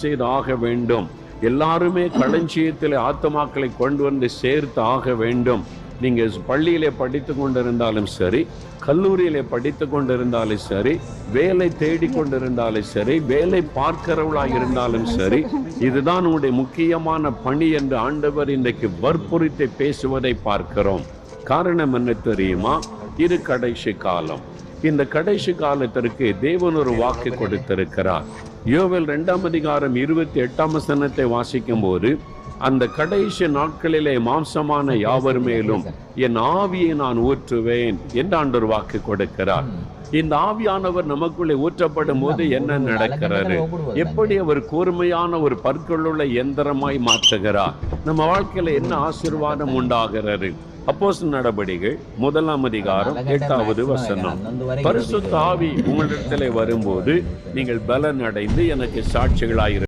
செய்தாக வேண்டும். எல்லாருமே களஞ்சியத்தில் ஆத்துமாக்களை கொண்டு வந்து சேர்த்து ஆக வேண்டும். நீங்க பள்ளியிலே படித்து கொண்டிருந்தாலும் சரி, கல்லூரியிலே படித்து கொண்டிருந்தாலும் சரி, வேலை தேடி கொண்டிருந்தாலும் சரி, வேலை பார்க்கிறவளாக இருந்தாலும் சரி, இதுதான் உங்களுடைய முக்கியமான பணி என்று ஆண்டவர் இன்றைக்கு வற்புறுத்தி பேசுவதை பார்க்கிறோம். காரணம் என்ன தெரியுமா? இது கடைசி காலம். இந்த கடைசி காலத்திற்கு தேவன் ஒரு வாக்கு கொடுத்திருக்கிறார். யோவேல் 2:28 வாசிக்கும் போது, அந்த கடைசி நாட்களிலே மாம்சமான யாவர் மேலும் என் ஆவியை நான் ஊற்றுவேன் என்று ஆண்டவர் வாக்கு கொடுக்கிறார். இந்த ஆவியானவர் நமக்குள்ளே ஊற்றப்படும் போது என்ன நடக்கிறது? எப்படி அவர் கூர்மையான ஒரு பற்களுள்ள எந்திரமாய் மாற்றுகிறார்? நம்ம வாழ்க்கையில என்ன ஆசீர்வாதம் உண்டாகிறது? அப்போஸ்தலர் நடபடிகள் 1:8 பரிசுத்த ஆவி உங்களிடத்திலே வரும்போது நீங்கள் பலன் அடைந்து எனக்கு சாட்சிகளாய்